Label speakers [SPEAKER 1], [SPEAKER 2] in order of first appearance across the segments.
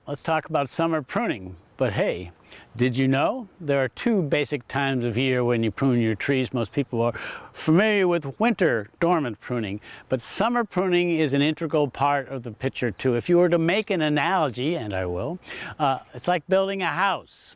[SPEAKER 1] let's talk about summer pruning. But hey, did you know there are two basic times of year when you prune your trees? Most people are familiar with winter dormant pruning, but summer pruning is an integral part of the picture too. If you were to make an analogy, and I will, it's like building a house.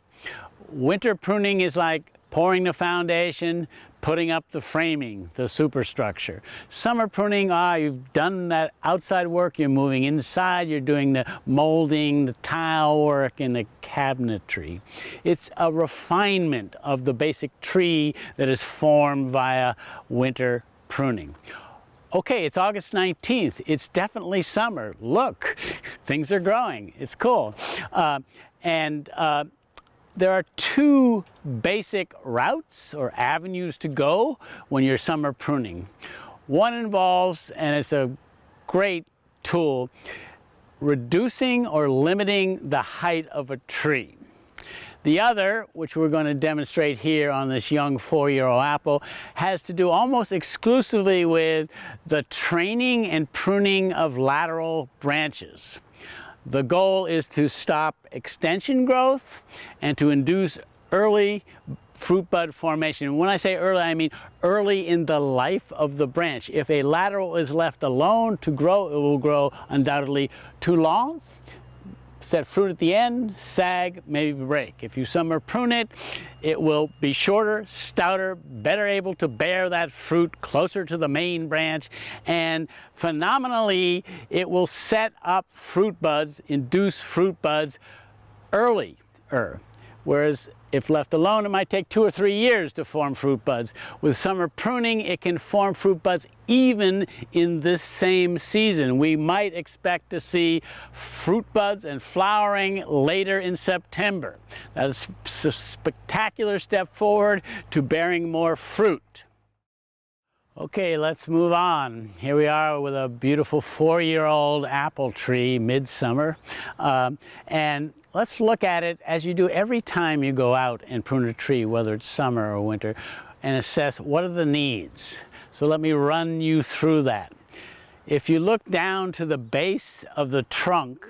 [SPEAKER 1] Winter pruning is like pouring the foundation, putting up the framing, the superstructure. Summer pruning, you've done that outside work, you're moving inside, you're doing the molding, the tile work, and the cabinetry. It's a refinement of the basic tree that is formed via winter pruning. Okay, it's August 19th. It's definitely summer. Look, things are growing. It's cool. There are two basic routes or avenues to go when you're summer pruning. One involves, and it's a great tool, reducing or limiting the height of a tree. The other, which we're going to demonstrate here on this young 4-year-old apple, has to do almost exclusively with the training and pruning of lateral branches. The goal is to stop extension growth and to induce early fruit bud formation. When I say early, I mean early in the life of the branch. If a lateral is left alone to grow, it will grow undoubtedly too long, set fruit at the end, sag, maybe break. If you summer prune it, it will be shorter, stouter, better able to bear that fruit closer to the main branch, and phenomenally, it will set up fruit buds, induce fruit buds earlier. Whereas if left alone, it might take 2 or 3 years to form fruit buds. With summer pruning, it can form fruit buds even in this same season. We might expect to see fruit buds and flowering later in September. That is a spectacular step forward to bearing more fruit. Okay, let's move on. Here we are with a beautiful 4-year-old apple tree, midsummer. And let's look at it as you do every time you go out and prune a tree, whether it's summer or winter, and assess what are the needs. So let me run you through that. If you look down to the base of the trunk,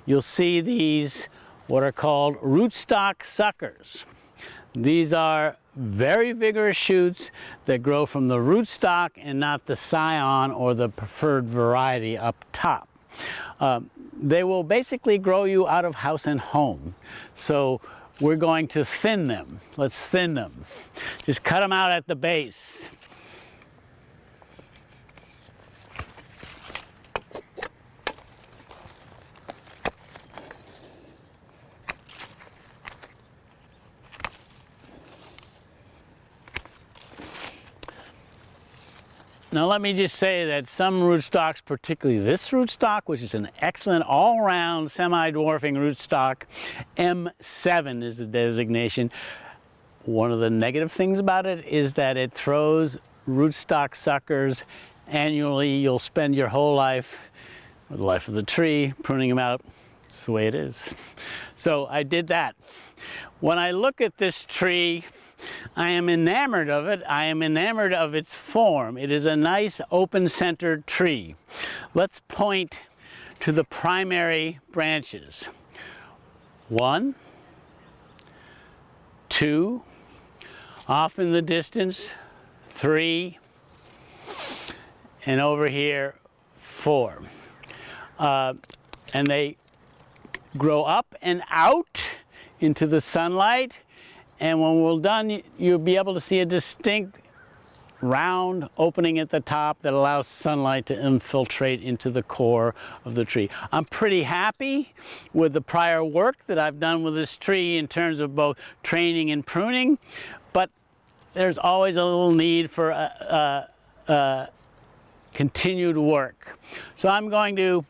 [SPEAKER 1] you'll see these, what are called rootstock suckers. These are very vigorous shoots that grow from the rootstock and not the scion or the preferred variety up top. They will basically grow you out of house and home. So we're going to thin them. Let's thin them. Just cut them out at the base. Now let me just say that some rootstocks, particularly this rootstock, which is an excellent all-round semi-dwarfing rootstock, M7 is the designation. One of the negative things about it is that it throws rootstock suckers annually. You'll spend your whole life, or the life of the tree, pruning them out. It's the way it is. So I did that. When I look at this tree, I am enamored of it. I am enamored of its form. It is a nice open-centered tree. Let's point to the primary branches. 1, 2, off in the distance, 3, and over here, 4. And they grow up and out into the sunlight. And when we're done, you'll be able to see a distinct round opening at the top that allows sunlight to infiltrate into the core of the tree. I'm pretty happy with the prior work that I've done with this tree in terms of both training and pruning, but there's always a little need for continued work. So I'm going to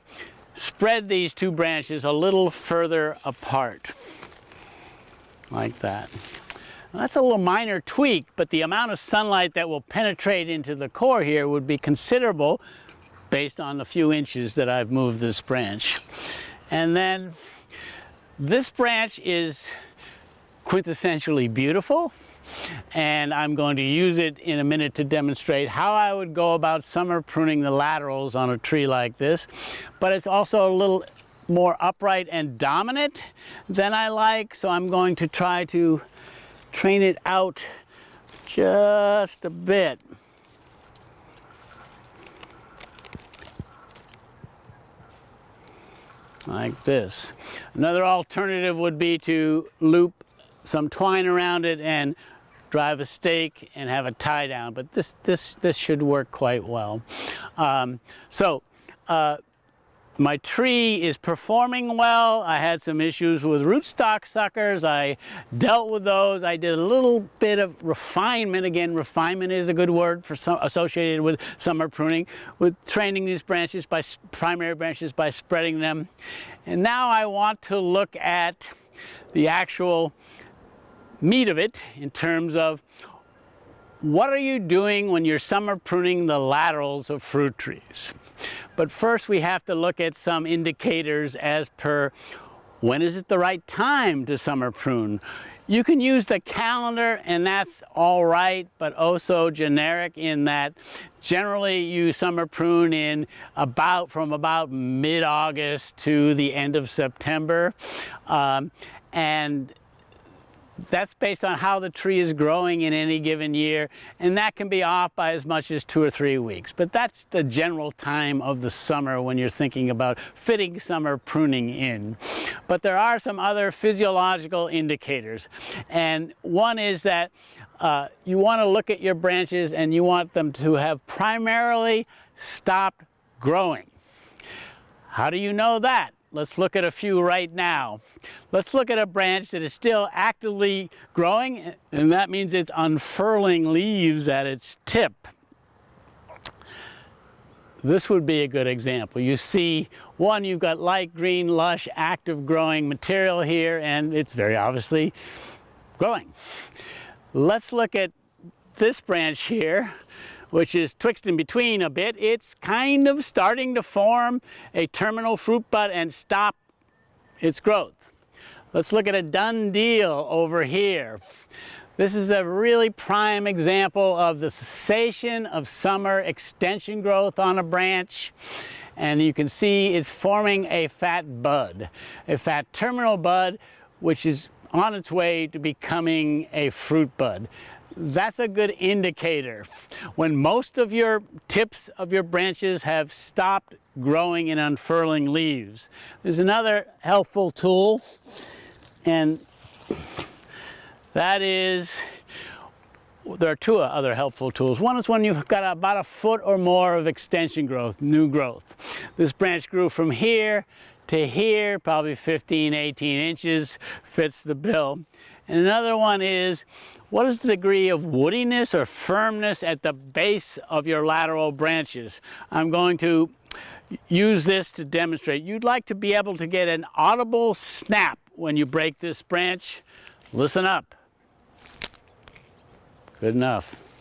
[SPEAKER 1] spread these two branches a little further apart, like that. That's a little minor tweak, but the amount of sunlight that will penetrate into the core here would be considerable based on the few inches that I've moved this branch. And then this branch is quintessentially beautiful, and I'm going to use it in a minute to demonstrate how I would go about summer pruning the laterals on a tree like this. But it's also a little more upright and dominant than I like, so I'm going to try to train it out just a bit. Like this. Another alternative would be to loop some twine around it and drive a stake and have a tie down, but this should work quite well. My tree is performing well. I had some issues with rootstock suckers. I dealt with those. I did a little bit of refinement. Again, refinement is a good word for associated with summer pruning, with training these branches by primary branches by spreading them. And now I want to look at the actual meat of it in terms of what are you doing when you're summer pruning the laterals of fruit trees. But first we have to look at some indicators as per when is it the right time to summer prune. You can use the calendar and that's all right, but also generic in that generally you summer prune in from about mid-August to the end of September. And that's based on how the tree is growing in any given year, and that can be off by as much as 2 or 3 weeks. But that's the general time of the summer when you're thinking about fitting summer pruning in. But there are some other physiological indicators, and one is that you want to look at your branches and you want them to have primarily stopped growing. How do you know that? Let's look at a few right now. Let's look at a branch that is still actively growing, and that means it's unfurling leaves at its tip. This would be a good example. You see, one, you've got light green, lush, active growing material here, and it's very obviously growing. Let's look at this branch here, which is twixt in between a bit. It's kind of starting to form a terminal fruit bud and stop its growth. Let's look at a done deal over here. This is a really prime example of the cessation of summer extension growth on a branch. And you can see it's forming a fat bud, a fat terminal bud, which is on its way to becoming a fruit bud. That's a good indicator. When most of your tips of your branches have stopped growing and unfurling leaves. There's another helpful tool, and that is, there are two other helpful tools. One is when you've got about a foot or more of extension growth, new growth. This branch grew from here to here, probably 15, 18 inches, fits the bill. And another one is, what is the degree of woodiness or firmness at the base of your lateral branches? I'm going to use this to demonstrate. You'd like to be able to get an audible snap when you break this branch. Listen up. Good enough.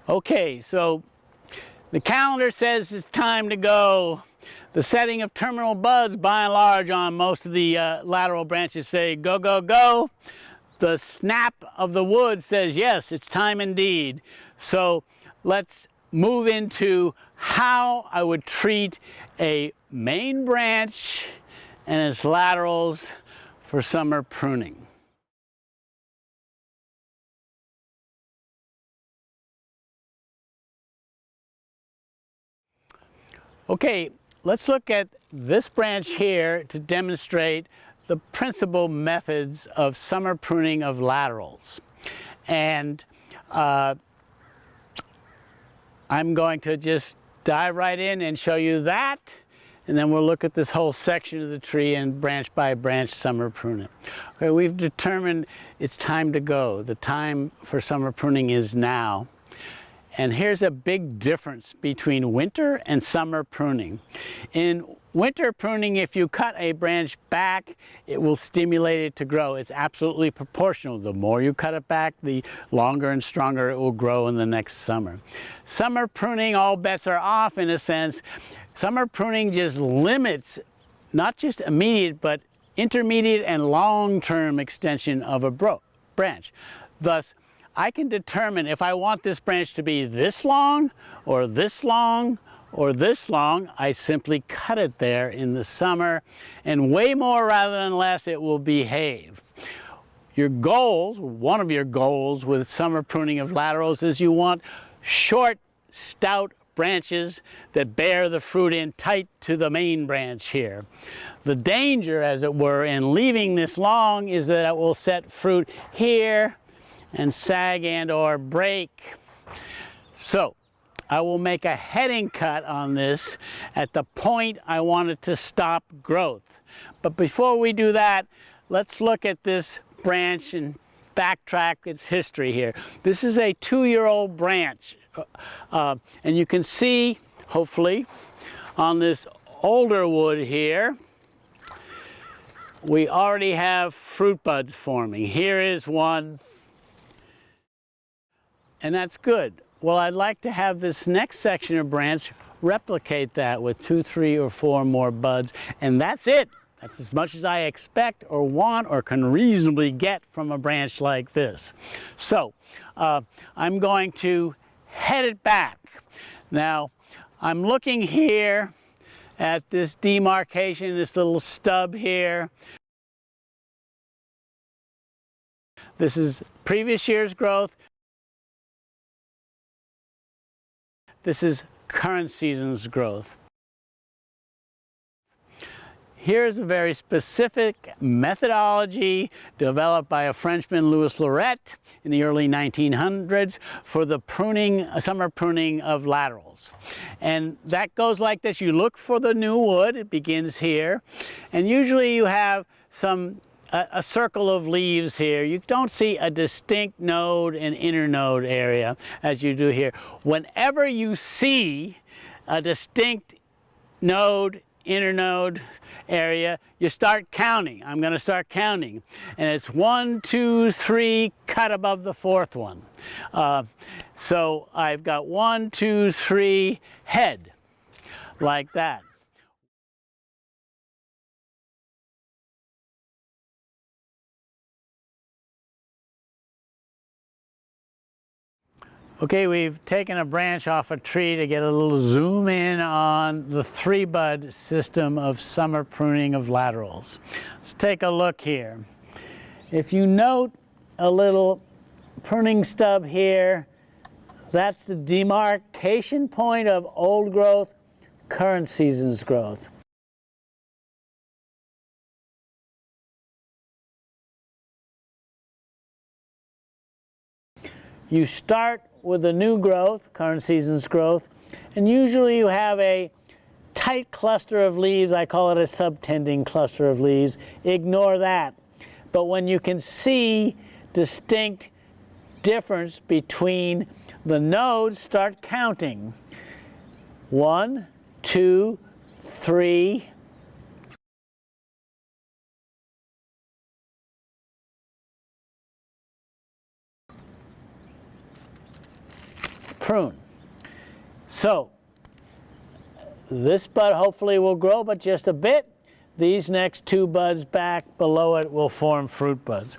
[SPEAKER 1] Okay, so the calendar says it's time to go. The setting of terminal buds, by and large, on most of the lateral branches say go, go, go. The snap of the wood says, yes, it's time indeed. So let's move into how I would treat a main branch and its laterals for summer pruning. Okay, let's look at this branch here to demonstrate the principal methods of summer pruning of laterals. And I'm going to just dive right in and show you that, and then we'll look at this whole section of the tree and branch by branch summer prune it. Okay, we've determined it's time to go. The time for summer pruning is now. And here's a big difference between winter and summer pruning. In winter pruning, if you cut a branch back, it will stimulate it to grow. It's absolutely proportional. The more you cut it back, the longer and stronger it will grow in the next summer. Summer pruning, all bets are off in a sense. Summer pruning just limits not just immediate, but intermediate and long-term extension of a branch. Thus, I can determine if I want this branch to be this long, or this long, or this long, I simply cut it there in the summer, and way more rather than less, it will behave. Your goals, one of your goals with summer pruning of laterals, is you want short, stout branches that bear the fruit in tight to the main branch here. The danger, as it were, in leaving this long is that it will set fruit here and sag and or break. So I will make a heading cut on this at the point I want it to stop growth. But before we do that, let's look at this branch and backtrack its history here. This is a 2-year-old branch, and you can see, hopefully, on this older wood here, we already have fruit buds forming. Here is one, and that's good. Well, I'd like to have this next section of branch replicate that with 2, 3, or 4 more buds, and that's it. That's as much as I expect or want or can reasonably get from a branch like this. So I'm going to head it back. Now, I'm looking here at this demarcation, this little stub here. This is previous year's growth. This is current season's growth. Here's a very specific methodology developed by a Frenchman, Louis Lorette, in the early 1900s for the pruning, summer pruning of laterals. And that goes like this. You look for the new wood, it begins here, and usually you have a circle of leaves here. You don't see a distinct node and internode area as you do here. Whenever you see a distinct node, internode area, you start counting. I'm going to start counting, and it's 1, 2, 3, cut above the 4th one. So I've got 1, 2, 3, head, like that. Okay, we've taken a branch off a tree to get a little zoom in on the 3-bud system of summer pruning of laterals. Let's take a look here. If you note a little pruning stub here, that's the demarcation point of old growth, current season's growth. You start with the new growth, current season's growth, and usually you have a tight cluster of leaves. I call it a subtending cluster of leaves. Ignore that. But when you can see distinct difference between the nodes, start counting. 1, 2, 3, prune. So this bud hopefully will grow, but just a bit. These next 2 buds back below it will form fruit buds.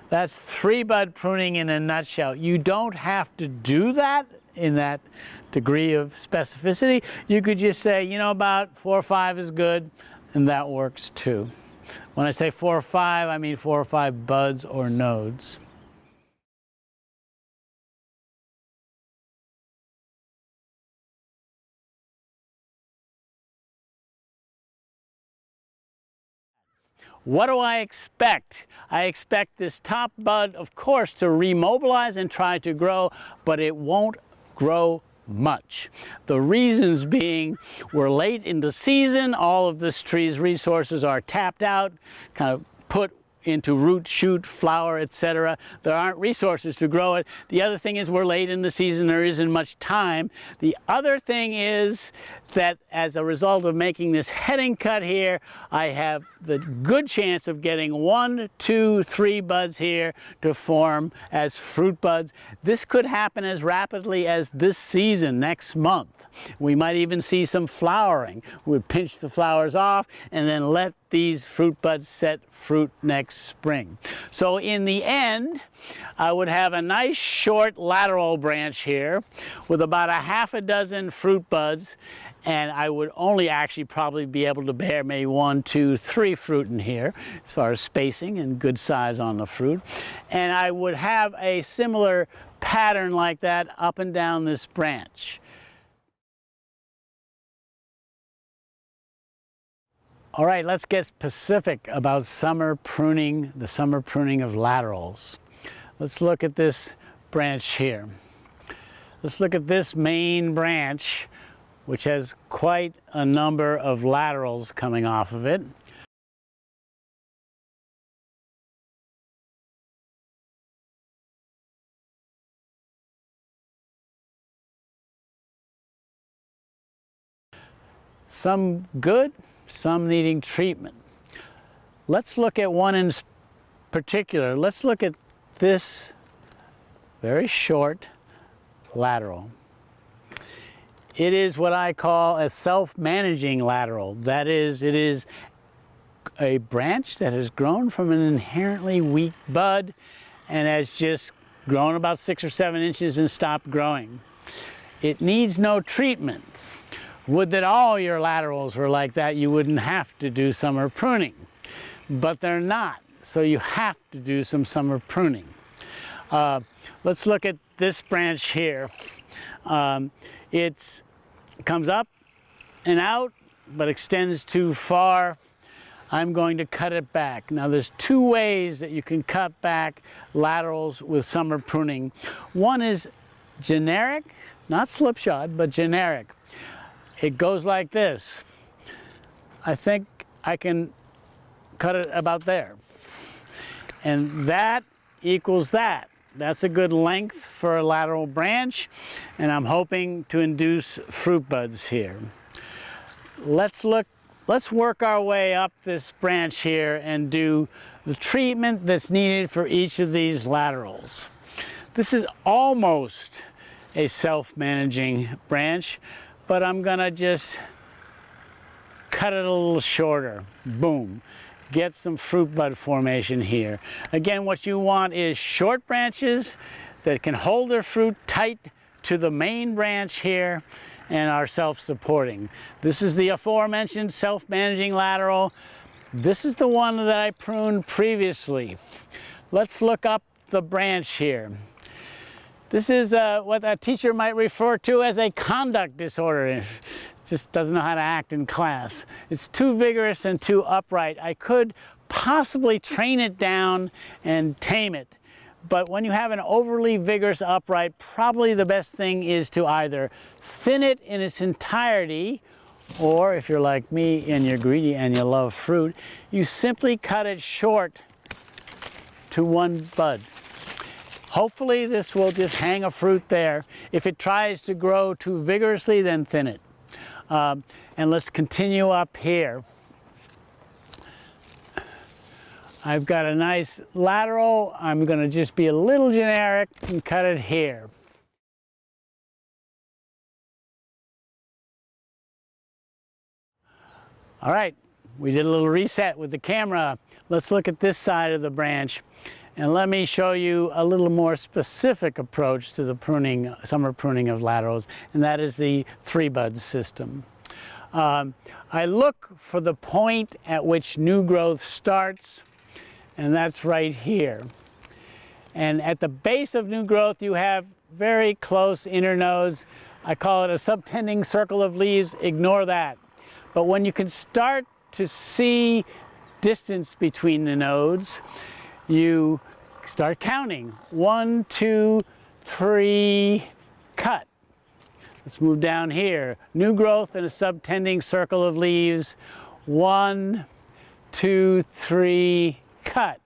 [SPEAKER 1] That's 3-bud pruning in a nutshell. You don't have to do that in that degree of specificity. You could just say, you know, about 4 or 5 is good, and that works too. When I say 4 or 5, I mean 4 or 5 buds or nodes. What do I expect? I expect this top bud, of course, to remobilize and try to grow, but it won't grow much. The reasons being, we're late in the season, all of this tree's resources are tapped out, kind of put into root, shoot, flower, etc. There aren't resources to grow it. The other thing is we're late in the season, there isn't much time. The other thing is that as a result of making this heading cut here, I have the good chance of getting 1, 2, 3 buds here to form as fruit buds. This could happen as rapidly as this season, next month. We might even see some flowering. We'd pinch the flowers off and then let these fruit buds set fruit next spring. So in the end, I would have a nice short lateral branch here with about a half a dozen fruit buds, and I would only actually probably be able to bear maybe 1, 2, 3 fruit in here as far as spacing and good size on the fruit. And I would have a similar pattern like that up and down this branch. All right, let's get specific about summer pruning, the summer pruning of laterals. Let's look at this branch here. Let's look at this main branch, which has quite a number of laterals coming off of it. Some good, some needing treatment. Let's look at one in particular. Let's look at this very short lateral. It is what I call a self-managing lateral. That is, it is a branch that has grown from an inherently weak bud and has just grown about 6 or 7 inches and stopped growing. It needs no treatment. Would that all your laterals were like that, you wouldn't have to do summer pruning. But they're not, so you have to do some summer pruning. Let's look at this branch here. It comes up and out, but extends too far. I'm going to cut it back. Now there's 2 ways that you can cut back laterals with summer pruning. One is generic, not slipshod, but generic. It goes like this. I think I can cut it about there. And that equals that. That's a good length for a lateral branch, and I'm hoping to induce fruit buds here. Let's work our way up this branch here and do the treatment that's needed for each of these laterals. This is almost a self-managing branch, but I'm gonna just cut it a little shorter. Boom. Get some fruit bud formation here. Again, what you want is short branches that can hold their fruit tight to the main branch here and are self-supporting. This is the aforementioned self-managing lateral. This is the one that I pruned previously. Let's look up the branch here. This is what a teacher might refer to as a conduct disorder. It just doesn't know how to act in class. It's too vigorous and too upright. I could possibly train it down and tame it. But when you have an overly vigorous upright, probably the best thing is to either thin it in its entirety, or if you're like me and you're greedy and you love fruit, you simply cut it short to 1 bud. Hopefully this will just hang a fruit there. If it tries to grow too vigorously, then thin it. And let's continue up here. I've got a nice lateral. I'm going to just be a little generic and cut it here. All right, we did a little reset with the camera. Let's look at this side of the branch. And let me show you a little more specific approach to the pruning, summer pruning of laterals, and that is the 3-bud system. I look for the point at which new growth starts, and that's right here. And at the base of new growth, you have very close internodes. I call it a subtending circle of leaves. Ignore that. But when you can start to see distance between the nodes, you start counting. 1, 2, 3, cut. Let's move down here. New growth in a subtending circle of leaves. 1, 2, 3, cut.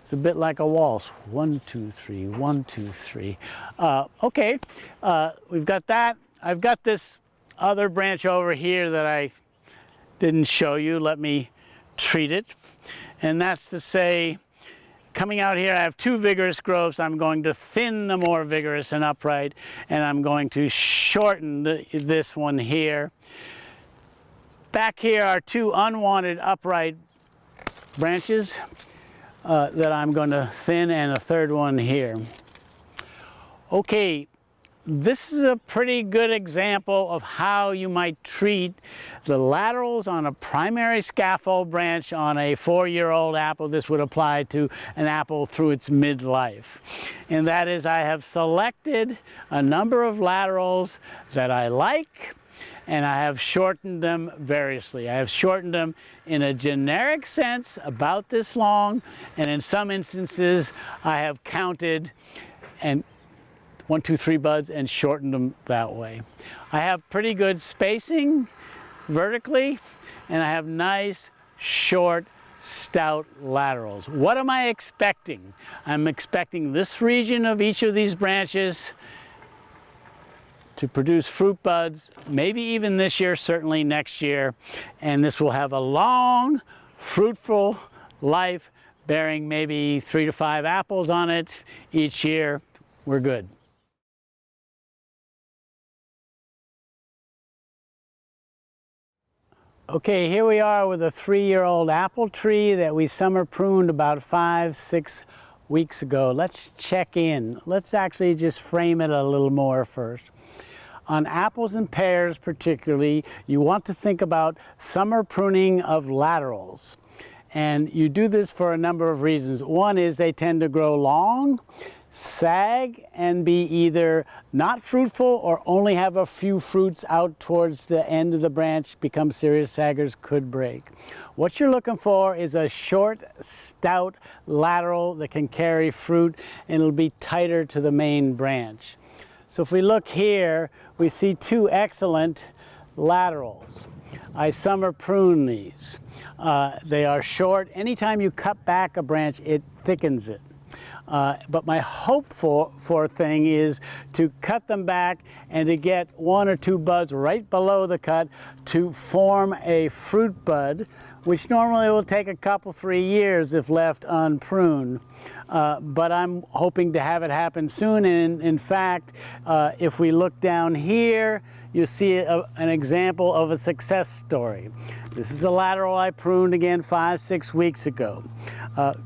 [SPEAKER 1] It's a bit like a waltz. 1, 2, 3, 1, 2, 3. Okay, we've got that. I've got this other branch over here that I didn't show you. Let me treat it. And that's to say, coming out here, I have 2 vigorous growths. I'm going to thin the more vigorous and upright, and I'm going to shorten this one here. Back here are 2 unwanted upright branches that I'm going to thin, and a third one here. Okay, this is a pretty good example of how you might treat the laterals on a primary scaffold branch on a 4-year-old apple. This would apply to an apple through its midlife. And that is, I have selected a number of laterals that I like, and I have shortened them variously. I have shortened them in a generic sense, about this long, and in some instances I have counted and 1, 2, 3 buds and shortened them that way. I have pretty good spacing vertically, and I have nice, short, stout laterals. What am I expecting? I'm expecting this region of each of these branches to produce fruit buds, maybe even this year, certainly next year, and this will have a long, fruitful life, bearing maybe 3 to 5 apples on it each year. We're good. Okay, here we are with a 3-year-old apple tree that we summer pruned about 5-6 weeks ago. Let's check in. Let's actually just frame it a little more first. On apples and pears particularly, you want to think about summer pruning of laterals. And you do this for a number of reasons. One is they tend to grow long, sag, and be either not fruitful or only have a few fruits out towards the end of the branch, become serious saggers, could break. What you're looking for is a short, stout lateral that can carry fruit, and it'll be tighter to the main branch. So if we look here, we see 2 excellent laterals. I summer prune these. They are short. Anytime you cut back a branch, it thickens it. But my hope for thing is to cut them back and to get 1 or 2 buds right below the cut to form a fruit bud, which normally will take a couple, 3 years if left unpruned. But I'm hoping to have it happen soon. And in fact, if we look down here, you see an example of a success story. This is a lateral I pruned again 5-6 weeks ago.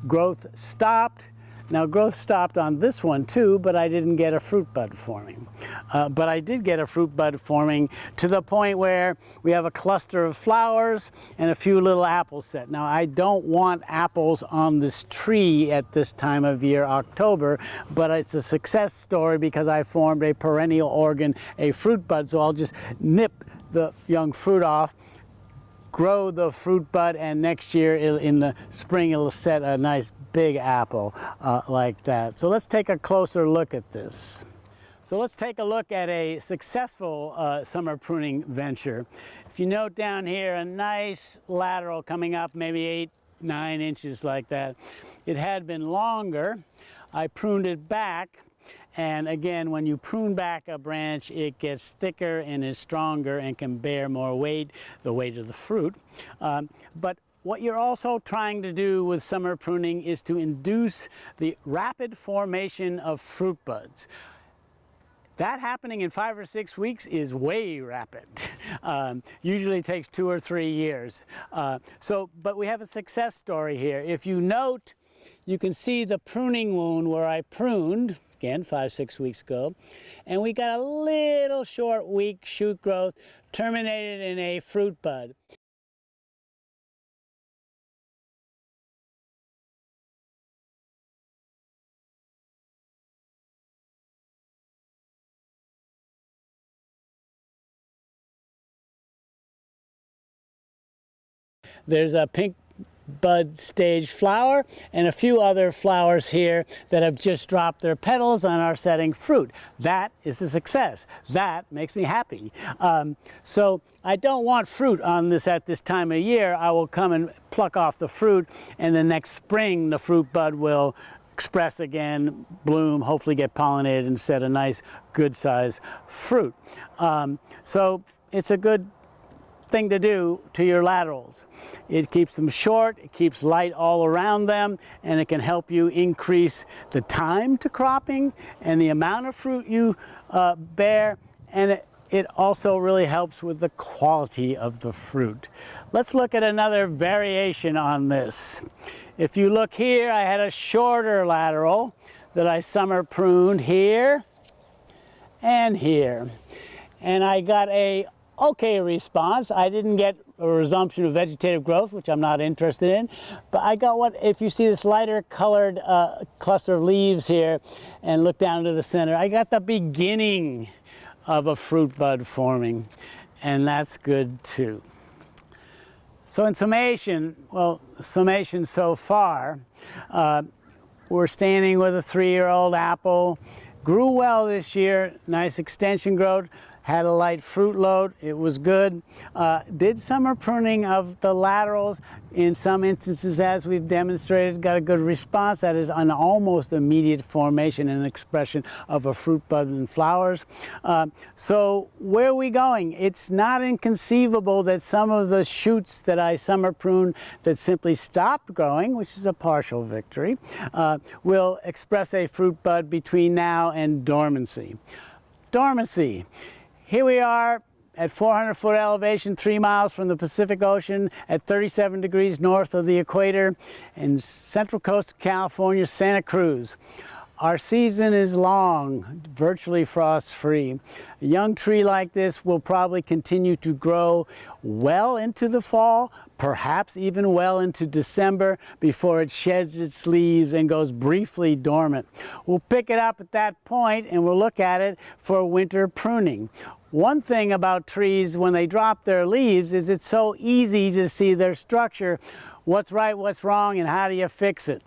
[SPEAKER 1] Growth stopped. Now growth stopped on this one too, but I didn't get a fruit bud forming. But I did get a fruit bud forming to the point where we have a cluster of flowers and a few little apples set. Now I don't want apples on this tree at this time of year, October, but it's a success story because I formed a perennial organ, a fruit bud, so I'll just nip the young fruit off, grow the fruit bud, and next year in the spring it'll set a nice big apple like that. So let's take a closer look at this. So let's take a look at a successful summer pruning venture. If you note down here, a nice lateral coming up maybe 8-9 inches like that. It had been longer. I pruned it back. And again, when you prune back a branch, it gets thicker and is stronger and can bear more weight, the weight of the fruit. But what you're also trying to do with summer pruning is to induce the rapid formation of fruit buds. That happening in 5 or 6 weeks is way rapid. Usually takes 2 or 3 years. But we have a success story here. If you note, you can see the pruning wound where I pruned, again 5-6 weeks ago, and we got a little short, weak shoot growth terminated in a fruit bud. There's a pink bud stage flower and a few other flowers here that have just dropped their petals and are setting fruit. That is a success. That makes me happy. So I don't want fruit on this at this time of year. I will come and pluck off the fruit, and the next spring the fruit bud will express again, bloom, hopefully get pollinated and set a nice good size fruit. So it's a good thing to do to your laterals. It keeps them short, it keeps light all around them, and it can help you increase the time to cropping and the amount of fruit you bear, and it also really helps with the quality of the fruit. Let's look at another variation on this. If you look here, I had a shorter lateral that I summer pruned here and here. And I got a okay response. I didn't get a resumption of vegetative growth, which I'm not interested in, but I got what, if you see this lighter colored cluster of leaves here and look down to the center, I got the beginning of a fruit bud forming, and that's good too. So in summation, summation so far, we're standing with a 3-year-old apple, grew well this year, nice extension growth, had a light fruit load, it was good. Did summer pruning of the laterals in some instances, as we've demonstrated, got a good response. That is an almost immediate formation and expression of a fruit bud and flowers. So where are we going? It's not inconceivable that some of the shoots that I summer pruned that simply stopped growing, which is a partial victory, will express a fruit bud between now and dormancy. Dormancy. Here we are at 400-foot elevation, 3 miles from the Pacific Ocean, at 37 degrees north of the equator, in central coast of California, Santa Cruz. Our season is long, virtually frost-free. A young tree like this will probably continue to grow well into the fall, perhaps even well into December, before it sheds its leaves and goes briefly dormant. We'll pick it up at that point and we'll look at it for winter pruning. One thing about trees when they drop their leaves is it's so easy to see their structure, what's right, what's wrong, and how do you fix it.